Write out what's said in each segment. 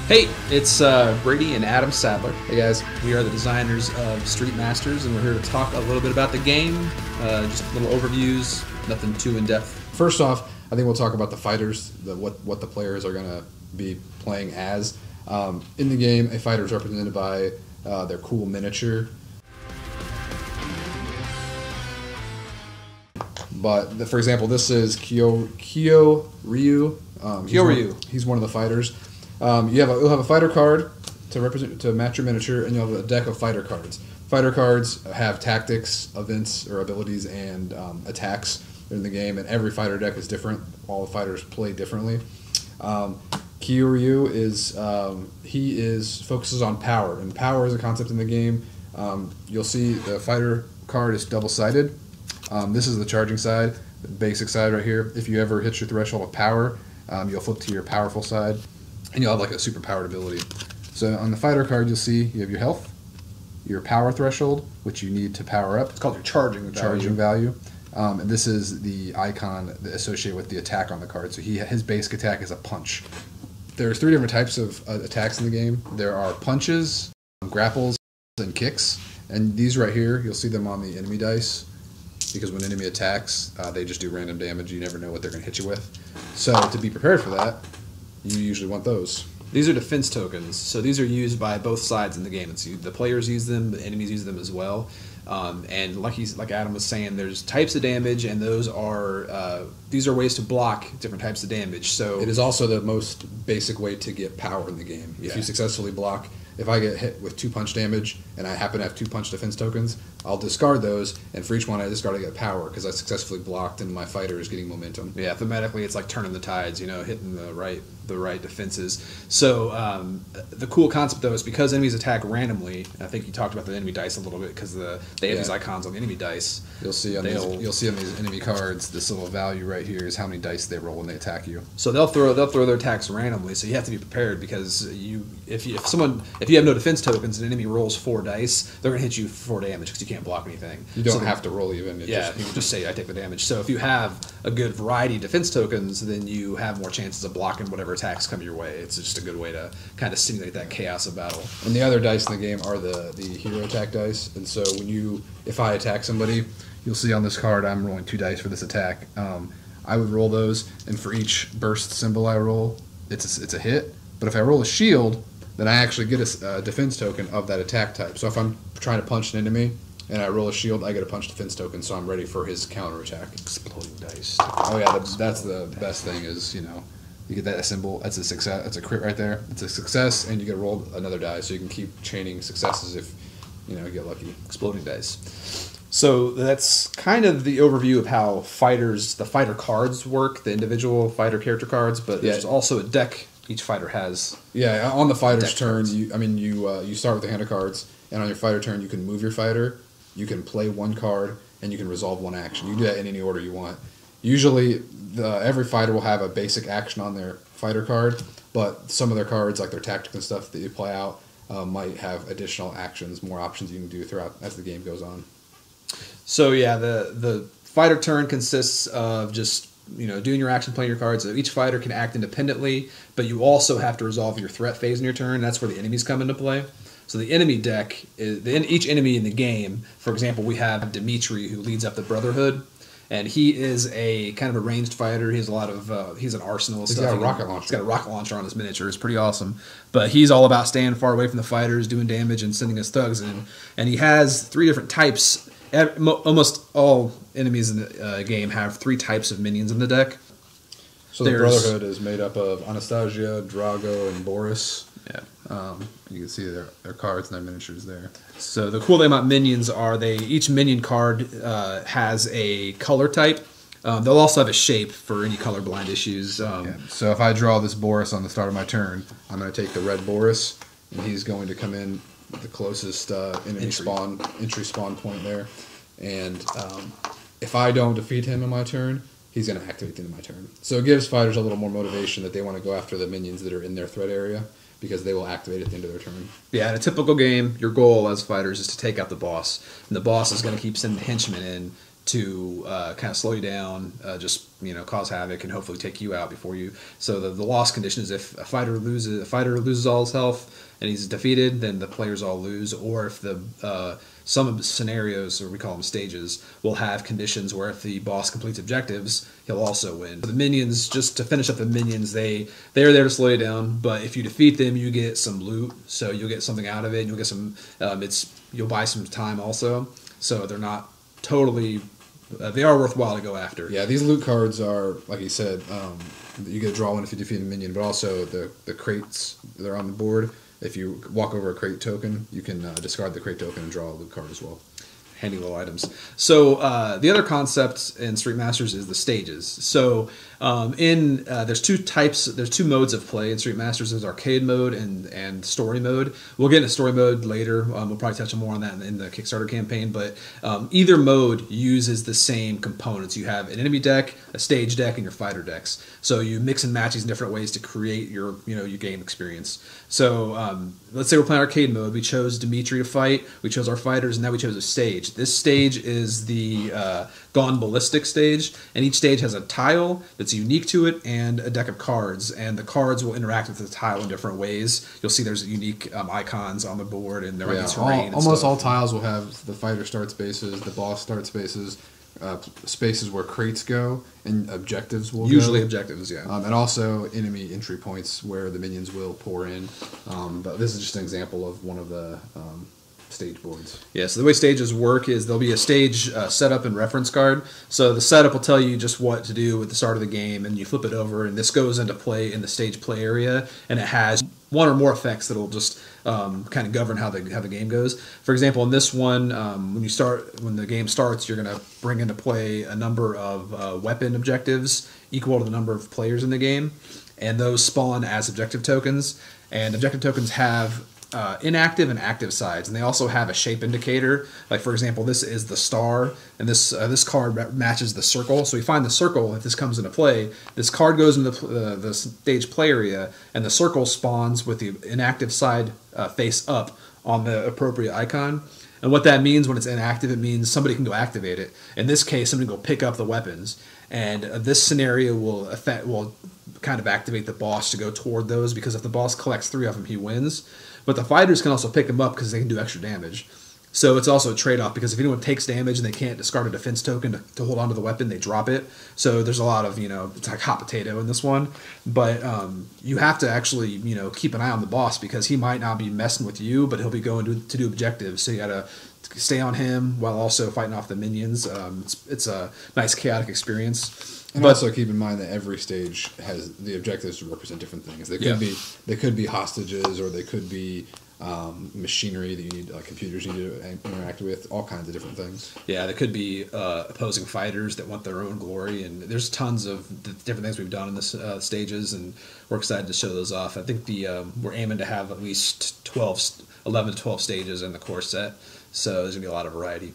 Hey, it's Brady and Adam Sadler. Hey guys. We are the designers of Street Masters, and we're here to talk a little bit about the game. Just little overviews, nothing too in-depth. First off, I think we'll talk about the fighters, what the players are going to be playing as. In the game, a fighter is represented by their cool miniature. But, for example, this is Kyo Ryu. He's one of the fighters. You'll have a fighter card to match your miniature, and you'll have a deck of fighter cards. Fighter cards have tactics, events, or abilities, and attacks in the game, and every fighter deck is different. All the fighters play differently. Kyoryu focuses on power, and power is a concept in the game. You'll see the fighter card is double-sided. This is the charging side, the basic side right here. If you ever hit your threshold of power, you'll flip to your powerful side, and you'll have like a super powered ability. So on the fighter card, you'll see you have your health, your power threshold, which you need to power up. It's called your charging value. And this is the icon associated with the attack on the card. So his basic attack is a punch. There's 3 different types of attacks in the game. There are punches, grapples, and kicks. And these right here, you'll see them on the enemy dice, because when an enemy attacks, they just do random damage. You never know what they're going to hit you with. So to be prepared for that, you usually want those. These are defense tokens, so these are used by both sides in the game. The players use them, the enemies use them as well. And like Adam was saying, there's types of damage, and these are ways to block different types of damage. So it is also the most basic way to get power in the game. Yeah. If you successfully block, if I get hit with 2 punch damage and I happen to have 2 punch defense tokens, I'll discard those, and for each one I discard I get power because I successfully blocked and my fighter is getting momentum. Yeah, thematically it's like turning the tides, hitting the right defenses. So the cool concept though is because enemies attack randomly. I think you talked about the enemy dice a little bit because they have these icons on the enemy dice. You'll see on these enemy cards, this little value right here is how many dice they roll when they attack you. So they'll throw their attacks randomly. So you have to be prepared because if you have no defense tokens and an enemy rolls 4 dice, they're gonna hit you for 4 damage because you can't block anything. You don't have to roll even. You just say I take the damage. So if you have a good variety of defense tokens, then you have more chances of blocking whatever attacks come your way. It's just a good way to kind of simulate that chaos of battle. And the other dice in the game are the hero attack dice. And so if I attack somebody, you'll see on this card I'm rolling 2 dice for this attack. I would roll those, and for each burst symbol I roll, it's a hit. But if I roll a shield, then I actually get a defense token of that attack type. So if I'm trying to punch an enemy and I roll a shield, I get a punch defense token, so I'm ready for his counter attack. Exploding dice. Oh yeah, that's the best thing is, you get that symbol, that's a success, that's a crit right there. It's a success, and you get to roll another die, so you can keep chaining successes if you get lucky. Exploding dice. So that's kind of the overview of how the fighter cards work, the individual fighter character cards, but there's also a deck each fighter has. Yeah, on the fighter's turn, you start with the hand of cards, and on your fighter turn, you can move your fighter, you can play 1 card, and you can resolve 1 action. You can do that in any order you want. Usually, every fighter will have a basic action on their fighter card, but some of their cards, like their tactics and stuff that you play out, might have additional actions, more options you can do throughout as the game goes on. So yeah, the fighter turn consists of just doing your action, playing your cards. So each fighter can act independently, but you also have to resolve your threat phase in your turn. That's where the enemies come into play. So the enemy deck is each enemy in the game. For example, we have Dimitri, who leads up the Brotherhood, and he is a kind of a ranged fighter. He has a lot of he's an arsenal. He's got a rocket launcher. He's got a rocket launcher on his miniature. It's pretty awesome. But he's all about staying far away from the fighters, doing damage, and sending his thugs in. And he has 3 different types. Almost all enemies in the game have 3 types of minions in the deck. So the Brotherhood is made up of Anastasia, Drago, and Boris. Yeah. You can see their cards and their miniatures there. So the cool thing about minions are each minion card has a color type. They'll also have a shape for any colorblind issues. So if I draw this Boris on the start of my turn, I'm going to take the red Boris, and he's going to come in with the closest entry spawn point there. And if I don't defeat him in my turn, he's going to activate the end of my turn. So it gives fighters a little more motivation that they want to go after the minions that are in their threat area, because they will activate at the end of their turn. Yeah, in a typical game, your goal as fighters is to take out the boss. And the boss is going to keep sending henchmen in to kind of slow you down, just cause havoc and hopefully take you out before you. So the loss condition is if a fighter loses all his health and he's defeated, then the players all lose. Or if some scenarios, or we call them stages, will have conditions where if the boss completes objectives, he'll also win. The minions, just to finish up the minions, they are there to slow you down, but if you defeat them, you get some loot, so you'll get something out of it, and you'll get some, you'll buy some time also, so they're not totally, they are worthwhile to go after. Yeah, these loot cards are, like you said, you get to draw one if you defeat a minion, but also the crates that are on the board. If you walk over a crate token, you can discard the crate token and draw a loot card as well. Handy little items. So the other concept in Street Masters is the stages. So there's two modes of play in Street Masters. There's arcade mode and story mode. We'll get into story mode later. We'll probably touch on more on that in the Kickstarter campaign. But either mode uses the same components. You have an enemy deck, a stage deck, and your fighter decks. So you mix and match these in different ways to create your game experience. So let's say we're playing arcade mode. We chose Dimitri to fight. We chose our fighters, and now we chose a stage. This stage is the Gone Ballistic stage, and each stage has a tile that's unique to it and a deck of cards, and the cards will interact with the tile in different ways. You'll see there's unique icons on the board, and there might be terrain. Almost all tiles will have the fighter start spaces, the boss start spaces, spaces where crates go, and objectives will usually go. Objectives, yeah. And also enemy entry points where the minions will pour in. But this is just an example of one of the stage boards. Yeah, so the way stages work is there'll be a stage setup and reference card. So the setup will tell you just what to do at the start of the game, and you flip it over, and this goes into play in the stage play area, and it has one or more effects that'll just kind of govern how the game goes. For example, in this one, when the game starts, you're going to bring into play a number of weapon objectives equal to the number of players in the game, and those spawn as objective tokens. And objective tokens have inactive and active sides, and they also have a shape indicator. Like for example, this is the star, and this card matches the circle. So we find the circle. If this comes into play, this card goes into the stage play area, and the circle spawns with the inactive side face up on the appropriate icon. And what that means when it's inactive, it means somebody can go activate it. In this case, somebody can go pick up the weapons, and this scenario will kind of activate the boss to go toward those, because if the boss collects 3 of them, he wins. But the fighters can also pick them up because they can do extra damage. So it's also a trade-off, because if anyone takes damage and they can't discard a defense token to hold onto the weapon, they drop it. So there's a lot of, it's like hot potato in this one. But you have to actually, keep an eye on the boss, because he might not be messing with you, but he'll be going to do objectives. So you got to stay on him while also fighting off the minions. It's a nice chaotic experience. And also keep in mind that every stage has the objectives to represent different things. They could be hostages, or they could be machinery that you need, computers you need to interact with, all kinds of different things. Yeah, there could be opposing fighters that want their own glory, and there's tons of different things we've done in this stages, and we're excited to show those off. I think we're aiming to have at least 11 to 12 stages in the core set, so there's gonna be a lot of variety.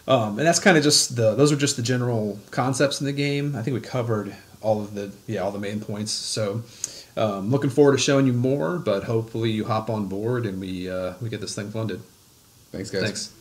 And that's kind of just those are just the general concepts in the game. I think we covered all the main points. So looking forward to showing you more, but hopefully you hop on board and we get this thing funded. Thanks, guys. Thanks.